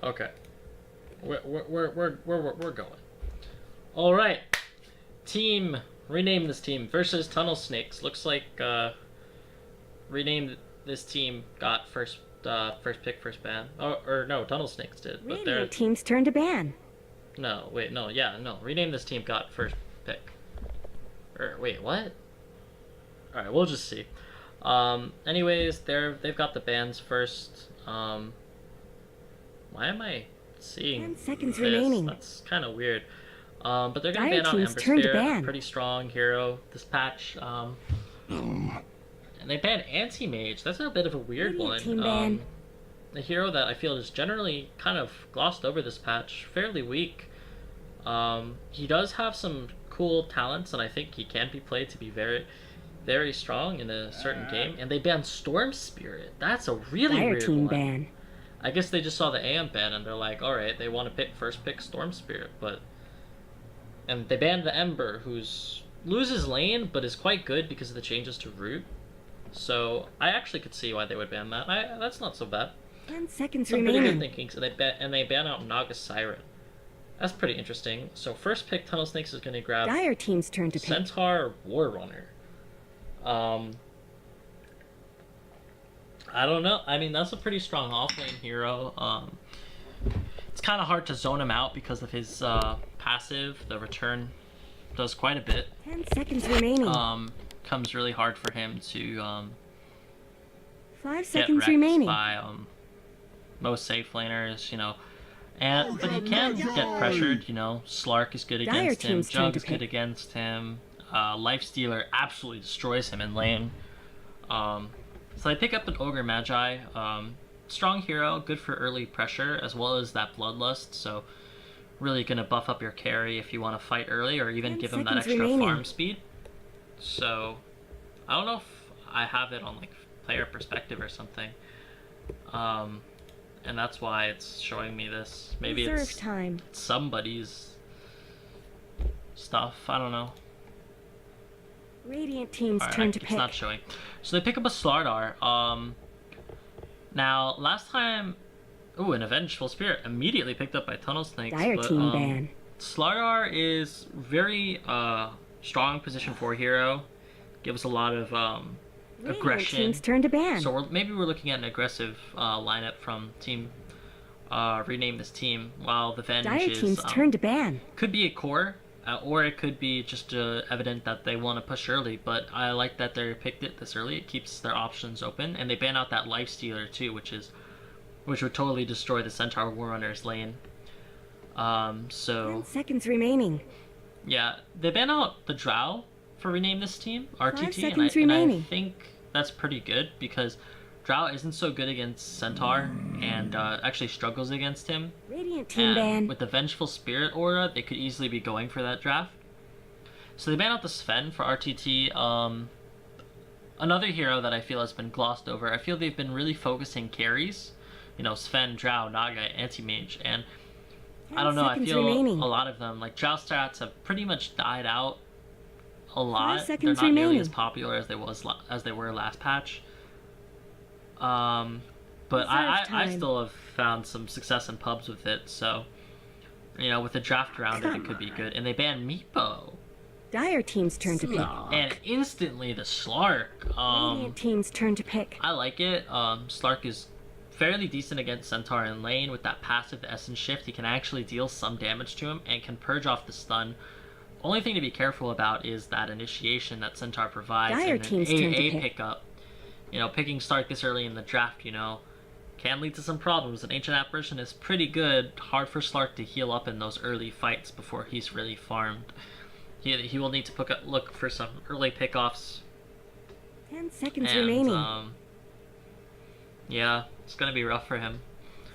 Okay. We're going. All right. Team. Rename this team versus Tunnel Snakes. Looks like rename this team got first pick, first ban. Oh, or no, Tunnel Snakes did. But Radiant team's turn to ban. No, wait, no, yeah, no. Rename this team got first pick. Or wait, what? All right, we'll just see. Anyways, they've got the bans first. Why am I seeing 10 seconds this? remaining. That's kind of weird. But they're gonna Dire ban out team's Ember turn to Spirit, ban. a pretty strong hero this patch. And they banned Anti-Mage. That's a bit of a weird Radiant team one. ban. A hero that I feel is generally kind of glossed over this patch, fairly weak. He does have some cool talents, and I think he can be played to be very, very strong in a certain game. And they banned Storm Spirit. That's a really Dire weird team one. ban. I guess they just saw the AM ban and they're like, alright, they want to first pick Storm Spirit, and they banned the Ember, who's loses lane but is quite good because of the changes to root. So I actually could see why they would ban that. That's not so bad. 10 seconds Some pretty remaining. good thinking. So they ban out Naga Siren. That's pretty interesting. So first pick Tunnel Snakes is going to grab Dire team's turn to pick. Centaur or War Runner. I don't know. I mean, that's a pretty strong offlane hero. It's kind of hard to zone him out because of his passive. The return does quite a bit. 10 seconds remaining. Comes really hard for him to 5 get seconds wrecked remaining. by most safe laners, you know. But he can get pressured, you know. Slark is good Dire against him. team's turn Jug to is good pick. against him. Lifestealer absolutely destroys him in lane. So I pick up an Ogre Magi. Strong hero, good for early pressure, as well as that Bloodlust. So really gonna buff up your carry if you want to fight early, or even 10 give him that seconds extra remaining. farm speed. So I don't know if I have it on like player perspective or something. And that's why it's showing me this. Maybe Reserve it's time. somebody's stuff. I don't know. Radiant team's Alright, turn to it's pick. not showing. So they pick up a Slardar. Now last time, an Avengeful Spirit immediately picked up by Tunnel Snakes. Dire but, team ban. Slardar is very strong position 4 hero. Gives a lot of Radiant aggression. team's turn to ban. So maybe we're looking at an aggressive lineup from team. Rename this team. While the Venge Dire is team's turn to ban. could be a core, or it could be just evident that they want to push early. But I like that they picked it this early. It keeps their options open, and they ban out that Lifestealer too, which would totally destroy the Centaur Warrunner's lane. 10 So seconds remaining. yeah, they ban out the Drow for rename this team, RTT, seconds and I remaining. think that's pretty good because Drow isn't so good against Centaur and actually struggles against him. Radiant team And ban. with the Vengeful Spirit aura, they could easily be going for that draft. So they ban out the Sven for RTT. Another hero that I feel has been glossed over. I feel they've been really focusing carries. You know, Sven, Drow, Naga, Anti-Mage, and I don't know, I feel remaining. a lot of them, like Drow strats have pretty much died out a lot. They're seconds not nearly remaining. as popular as they were last patch. But I Reserve time. still have found some success in pubs with it, so you know, with a draft around it could be good. And they banned Meepo. Dire team's turn to pick. And instantly the Slark. Radiant team's turn to pick. I like it. Slark is fairly decent against Centaur in lane with that passive Essence Shift. He can actually deal some damage to him and can purge off the stun. Only thing to be careful about is that initiation that Centaur provides Dire and an team's turn to AA pick. pickup. You know, picking Slark this early in the draft, you know, can lead to some problems. An Ancient Apparition is pretty good. Hard for Slark to heal up in those early fights before he's really farmed. He will need to look for some early pickoffs. 10 seconds And, remaining. yeah, it's going to be rough for him.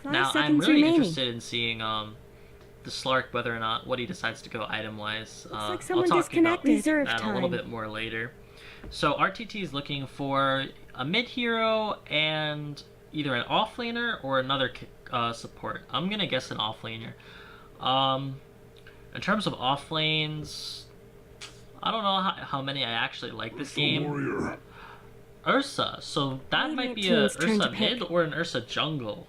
5 Now, I'm seconds really remaining. interested in seeing the Slark, whether or not what he decides to go item-wise. Looks like I'll someone talk about disconnected. Reserve that a little time. bit more later. So RTT is looking for a mid hero and either an offlaner or another support. I'm gonna guess an offlaner. In terms of offlanes, I don't know how many I actually like this game. Warrior. Ursa, so that might be a Radiant team's turn Ursa to pick. mid or an Ursa jungle.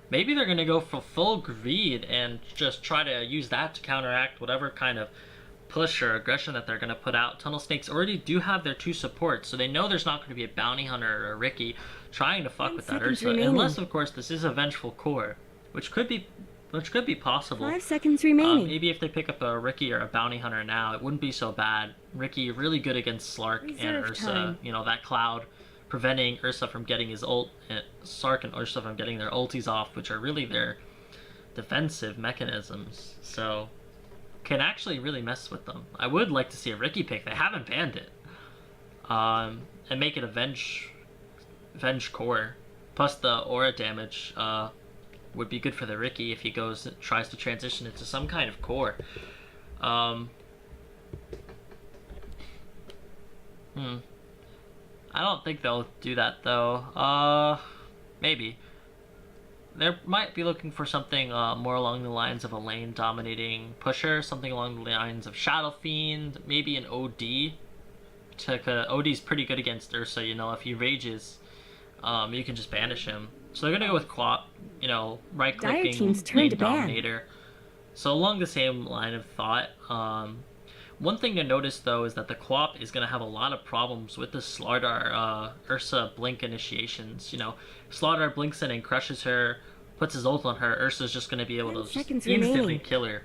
maybe they're gonna go for full greed and just try to use that to counteract whatever kind of push or aggression that they're gonna put out. Tunnel Snakes already do have their 2 supports, so they know there's not gonna be a bounty hunter or a Ricky trying to fuck 10 with that seconds Ursa, remaining. unless of course this is a vengeful core, which could be possible. 5 seconds remaining. Maybe if they pick up a Ricky or a bounty hunter now, it wouldn't be so bad. Ricky really good against Slark and Reserve Ursa. time. You know, that cloud preventing Ursa from getting his ult, Slark and Ursa from getting their ultis off, which are really their defensive mechanisms. So can actually really mess with them. I would like to see a Ricky pick. They haven't banned it. And make it a Venge core. Plus the aura damage would be good for the Ricky if he tries to transition into some kind of core. I don't think they'll do that though. Maybe. They might be looking for something more along the lines of a lane dominating pusher, something along the lines of Shadow Fiend, maybe an OD. OD's pretty good against Ursa, you know, if he rages, you can just banish him. So they're gonna go with Quap, you know, right-clicking, team's turn lane to ban. dominator. So along the same line of thought, one thing to notice though is that the Quap is going to have a lot of problems with the Slardar Ursa blink initiations. You know, Slardar blinks in and crushes her, puts his ult on her, Ursa's just going to be able 10 to just seconds instantly remaining. kill her.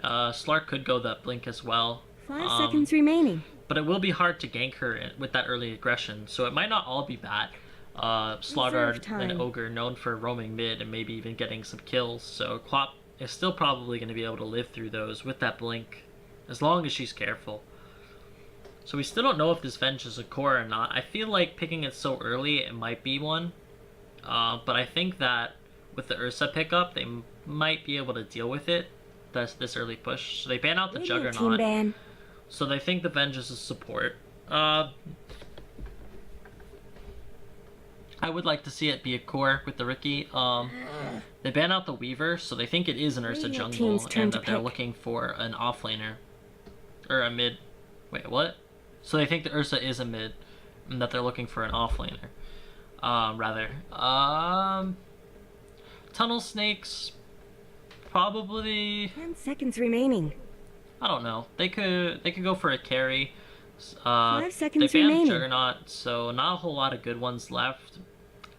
Slark could go that blink as well. 5 seconds remaining. But it will be hard to gank her with that early aggression, so it might not all be bad. Slardar Reserve time. and Ogre known for roaming mid and maybe even getting some kills, so Quap is still probably going to be able to live through those with that blink, as long as she's careful. So we still don't know if this Venge is a core or not. I feel like picking it so early, it might be one. But I think that with the Ursa pickup, they might be able to deal with it. That's this early push. So they ban out the Radiant team Juggernaut. ban. So they think the Venge is a support. I would like to see it be a core with the Ricky. They ban out the Weaver, so they think it is an Ursa Radiant jungle, team's turn and to that they're pick. looking for an offlaner. Or a mid. Wait, what? So they think the Ursa is a mid, and that they're looking for an offlaner. Rather. Tunnel Snakes, probably... 10 seconds remaining. I don't know. They could go for a carry. 5 seconds they banned remaining. Juggernaut, so not a whole lot of good ones left.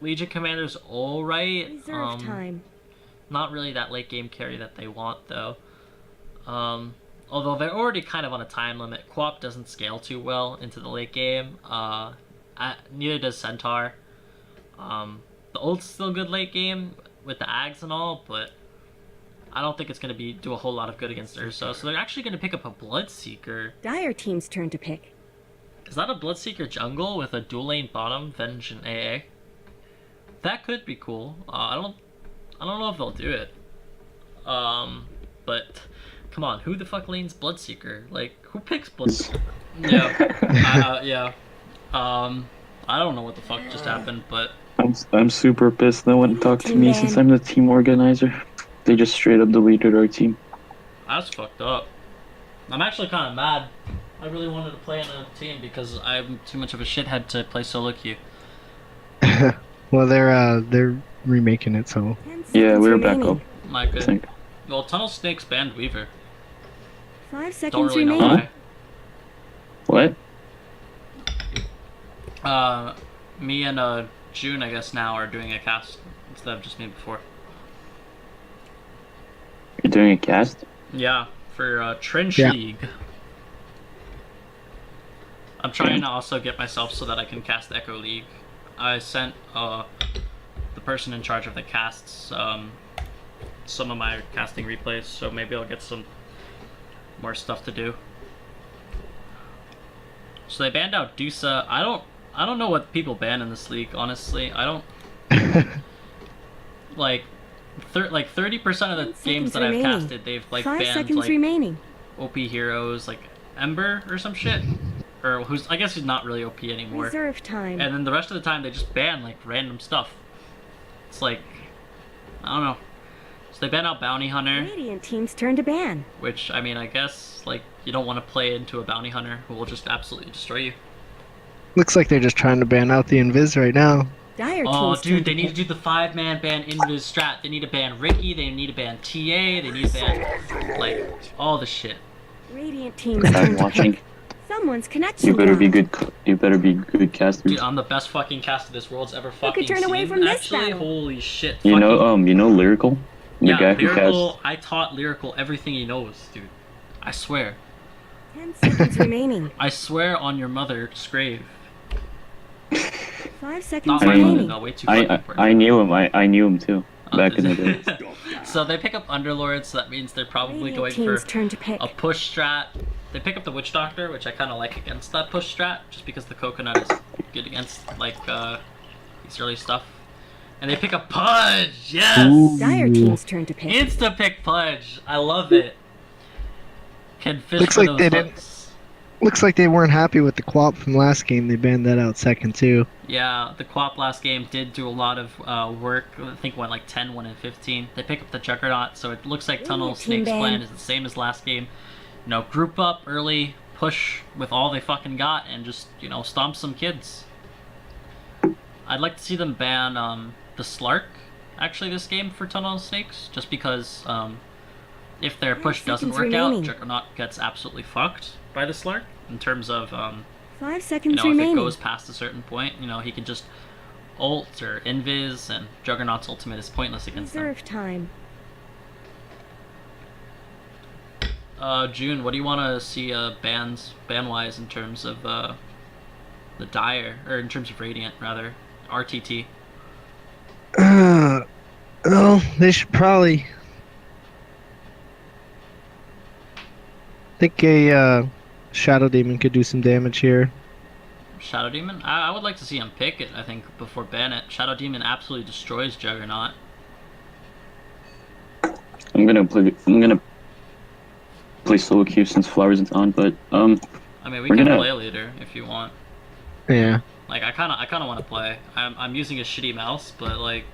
Legion Commander's alright. Reserve time. Not really that late game carry that they want though. Although they're already kind of on a time limit. Quap doesn't scale too well into the late game. Neither does Centaur. The ult's still good late game with the Ags and all, but I don't think it's going to do a whole lot of good against Ursa. So they're actually going to pick up a Bloodseeker. Dire team's turn to pick. Is that a Bloodseeker jungle with a dual lane bottom, Venge and AA? That could be cool. I don't know if they'll do it. But come on, who the fuck lanes Bloodseeker? Like, who picks Bloodseeker? Yeah. I don't know what the fuck just happened, but I'm super pissed. No one talked to me since I'm the team organizer. They just straight up deleted our team. that's fucked up. I'm actually kind of mad. I really wanted to play in a team because I'm too much of a shithead to play solo queue. Well, they're remaking it, so 10 seconds Yeah, we're back remaining. up. My I good. think. Well, Tunnel Snakes banned Weaver. 5 Don't seconds really know remaining. why. What? Me and June, I guess now are doing a cast instead of just me before. You're doing a cast? Yeah, for Trench Yeah. League. I'm trying to also get myself so that I can cast Echo League. I sent the person in charge of the casts some of my casting replays, so maybe I'll get some more stuff to do. So they banned out Dusa. I don't know what people ban in this league, honestly. I don't like 30% of the 10 games seconds that I've remaining. casted, they've like 5 banned seconds like remaining. OP heroes like Ember or some shit, or I guess he's not really OP anymore. Reserve time. And then the rest of the time they just ban like random stuff. It's like, I don't know. So they ban out Bounty Hunter, Radiant team's turn to ban. which I mean I guess like you don't want to play into a Bounty Hunter who will just absolutely destroy you. looks like they're just trying to ban out the Invis right now. Dire Oh, team's dude, turn they to need to pick. do the 5-man ban Invis strat. They need to ban Ricky, they need to ban TA, they need to ban, like, all the shit. Radiant team's I'm turn to watching. pick. Someone's You connection better be dropped. good. You better be good casters. Dude, I'm the best fucking caster this world's ever fucking turn seen. away from this Actually, battle. holy shit. You know, fucking... Lyrical, the yeah, guy who Lyrical, casts. I taught Lyrical everything he knows, dude. I swear. 10 seconds remaining. I swear on your mother's grave. 5 seconds Not my mother, remaining. though, way too fucking important. I knew him. I knew him too. Back in the day. So they pick up Underlords, so that means they're probably Radiant going team's for turn to pick. a push strat. They pick up the Witch Doctor, which I kind of like against that push strat, just because the Coconut is good against, like, these early stuff. And they pick up Pudge! Yes! Ooh. Dire team's turn to pick. Insta-pick Pudge! I love it. Can fish Looks for like those they didn't- hooks. Looks like they weren't happy with the quap from last game. They banned that out second too. Yeah, the Quap last game did do a lot of work. I think went like 10, 1 and 15. They pick up the Juggernaut, so it looks like Tunnel Team Snake's ban. plan is the same as last game. You know, group up early, push with all they fucking got, and just, you know, stomp some kids. I'd like to see them ban the Slark, actually, this game for Tunnel Snakes, just because if their push doesn't seconds work out, remaining. Juggernaut gets absolutely fucked by the Slark, in terms of 5 you seconds know, if it remaining. goes past a certain point, you know, he can just ult or invis, and Juggernaut's ultimate is pointless against them. Reserve time. June, what do you want to see ban-wise in terms of the Dire, or in terms of Radiant, rather? RTT. Well, they should probably. I think a Shadow Demon could do some damage here. Shadow Demon? I would like to see him pick it, I think, before ban it. Shadow Demon absolutely destroys Juggernaut. I'm gonna play solo queue since Flowers is on, but I mean, we We're can gonna- play later if you want. Yeah. Like, I kind of want to play. I'm using a shitty mouse, but like,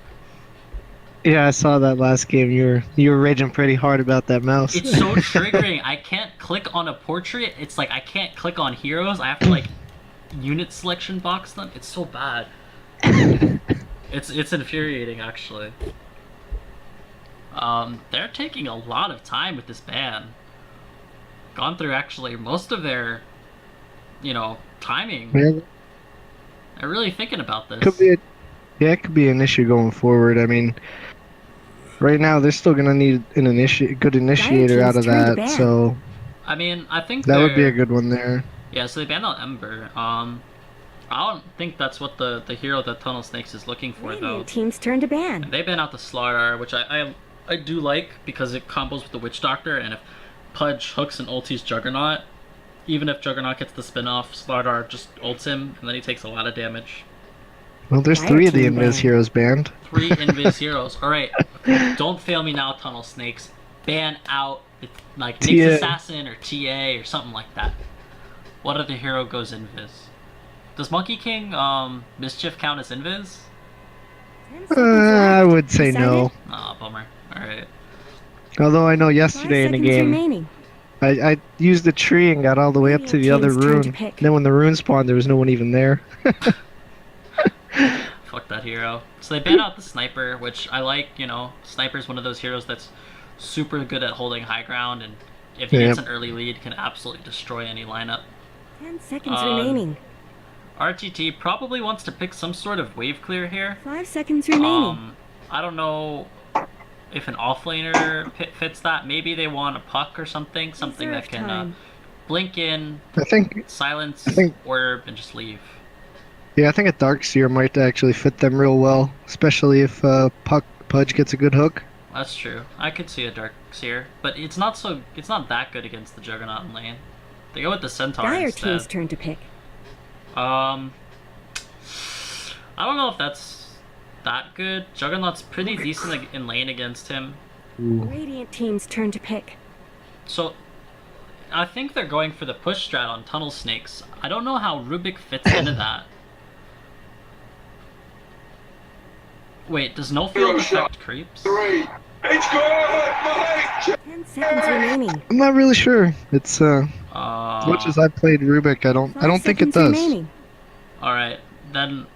Yeah, I saw that last game. You were raging pretty hard about that mouse. it's so triggering. I can't click on a portrait. It's like I can't click on heroes. I have to like unit selection box them. It's so bad. It's infuriating, actually. They're taking a lot of time with this ban. Gone through actually most of their, you know, timing. Yeah, They're really thinking about this. could be it could be an issue going forward. I mean, right now they're still gonna need an good initiator out of team's turned to that, ban. so I mean, I think that would be they're- a good one there. Yeah, so they banned out Ember. I don't think that's what the hero that Tunnel Snakes is looking for, though. Radiant team's turn to ban. They ban out the Slardar, which I do like because it combos with the Witch Doctor, and if Pudge hooks and ultis Juggernaut, even if Juggernaut gets the spin-off, Slardar just ults him, and then he takes a lot of damage. Well, there's Dire 3 of the team Invis banned. heroes banned. 3 Invis heroes. Alright, don't fail me now, Tunnel Snakes. Ban out, like, Nyx TA. Assassin or TA or something like that. What other hero goes Invis? Does Monkey King, Mischief count as Invis? 10 seconds I left. would say no. Aw, bummer. Alright. Although I know 5 yesterday in a seconds game, remaining. I used the tree and got all the way up to the Radiant other team's turn to rune. pick. Then when the rune spawned, there was no one even there. Fuck that hero. So they ban out the Sniper, which I like, you know. Sniper's one of those heroes that's super good at holding high ground, and if he Yep. gets an early lead, can absolutely destroy any lineup. 10 seconds Um, remaining. RTT probably wants to pick some sort of wave clear here. 5 seconds remaining. I don't know if an offlaner fits that. Maybe they want a puck or something that Reserve can time. blink in, I think, silence, think- orb, and just leave. yeah, I think a Darkseer might actually fit them real well, especially if Pudge gets a good hook. That's true. I could see a Dark Seer, but it's not that good against the Juggernaut in lane. They go with the Centaur Dire instead. team's turn to pick. I don't know if that's that good. Juggernaut's pretty decent in lane against him. Radiant team's turn to pick. So, I think they're going for the push strat on Tunnel Snakes. I don't know how Rubik fits into that. Wait, does no field affect creeps? 10 seconds remaining. I'm not really sure. It's as much as I played Rubik, I don't 5 think it seconds does. remaining. Alright, then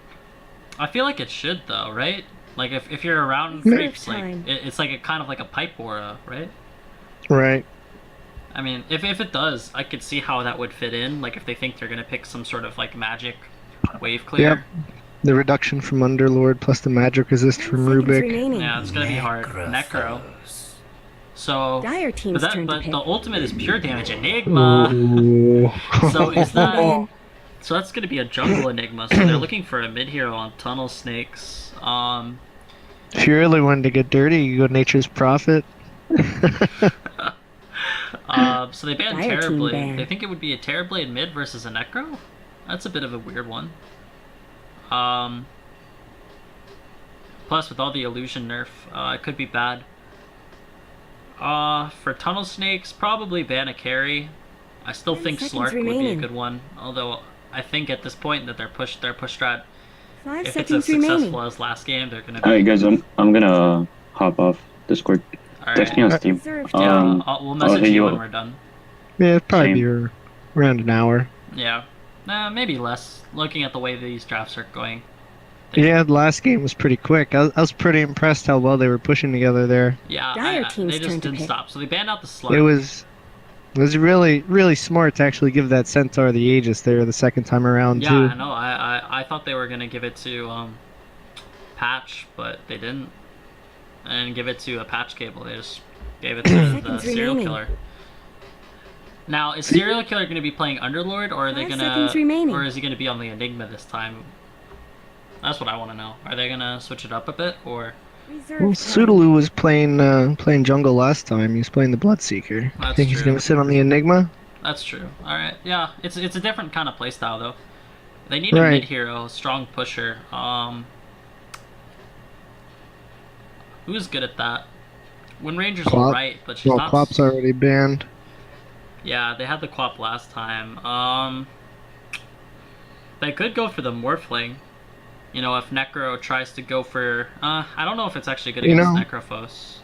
I feel like it should though, right? Like if you're around Nerf creeps, like time. it's like a kind of like a pipe aura, right? Right. I mean, if it does, I could see how that would fit in. Like if they think they're gonna pick some sort of like magic wave clear. Yep. The reduction from Underlord plus the magic resist 10 from seconds Rubik. remaining. Yeah, it's gonna be hard. Necro. So, Dire team's turn to but pick. the ultimate is pure damage Enigma. Ooh. So is that? Man. So that's gonna be a jungle Enigma. So they're looking for a mid hero on Tunnel Snakes. If you really wanted to get dirty, you go Nature's Prophet. So they banned Dire team Terrorblade. ban. They think it would be a Terrorblade mid versus a Necro? That's a bit of a weird one. Plus, with all the illusion nerf, it could be bad. For Tunnel Snakes, probably ban a carry. I still 10 think seconds Slark would be a remaining. good one. Although I think at this point that their push strat, 5 if it's as seconds remaining. successful as last game, they're gonna be. Alright, guys, I'm gonna hop off Discord. All Text me on right. Steam. Reserve Yeah, time. we'll I'll message hit you you when up. we're done. Yeah, it'd probably Same. be around an hour. Yeah. Maybe less. Looking at the way these drafts are going. Yeah, the last game was pretty quick. I was pretty impressed how well they were pushing together there. Yeah, Dire they team's just turn to didn't pick. stop. So they banned out the Slark. It was really smart to actually give that Centaur the Aegis there the second time around Yeah, too. I know. I thought they were gonna give it to Patch, but they didn't. And give it to a Patch Cable. They just gave it to the Seconds Serial remaining. Killer. Now, is Serial Killer gonna be playing Underlord, or are they 5 gonna, seconds remaining. or is he gonna be on the Enigma this time? That's what I want to know. Are they gonna switch it up a bit, or? Reserve Well, time. Sudaloo was playing jungle last time. He was playing the Bloodseeker. I That's think he's true. gonna sit on the Enigma. That's true. All right. Yeah, it's a different kind of playstyle though. They need a Right. mid hero, strong pusher. Who's good at that? Wind Ranger's Quap. alright, but she's Well, not. Quap's already banned. Yeah, they had the Quap last time. They could go for the Morphling. You know, if Necro tries to go for, I don't know if it's actually good You against know- Necrophos.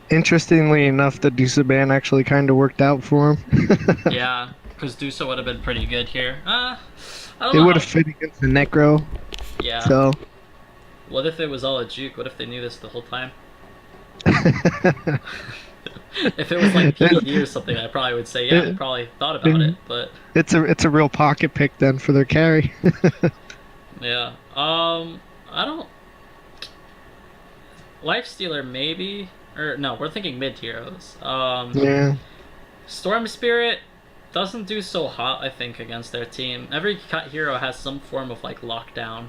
Interestingly enough, the Dusa ban actually kind of worked out for him. Yeah, because Dusa would have been pretty good here. I don't It know. would have fit against the Necro. Yeah. So. What if it was all a juke? What if they knew this the whole time? If it was like PvD or something, I probably would say, yeah, I probably thought about it, but It's a real pocket pick then for their carry. yeah. I don't. Lifestealer maybe, or no, we're thinking mid heroes. Yeah. Storm Spirit doesn't do so hot, I think, against their team. Every cut hero has some form of like lockdown.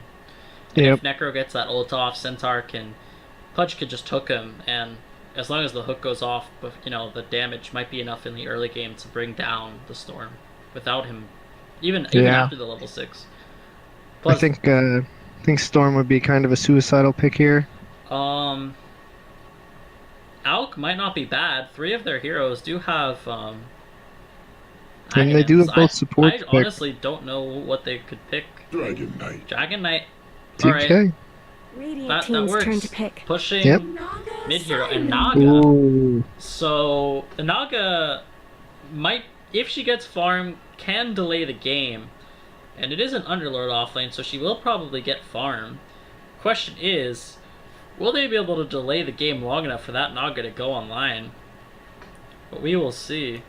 And Yep. if Necro gets that ult off, Centaur can, Pudge could just hook him, and as long as the hook goes off, but you know the damage might be enough in the early game to bring down the Storm, without him, even Yeah. after the level 6. I think Storm would be kind of a suicidal pick here. Alk might not be bad. 3 of their heroes do have And they do have Aghanims. both supports I picked. honestly don't know what they could pick. Dragon Knight. Dragon Knight. Alright, TK. Radiant that team's turn works. to pick. Pushing Yep. mid hero and Naga. Ooh. So the Naga might, if she gets farm, can delay the game. And it is an Underlord offlane, so she will probably get farm. Question is, will they be able to delay the game long enough for that Naga to go online? But we will see.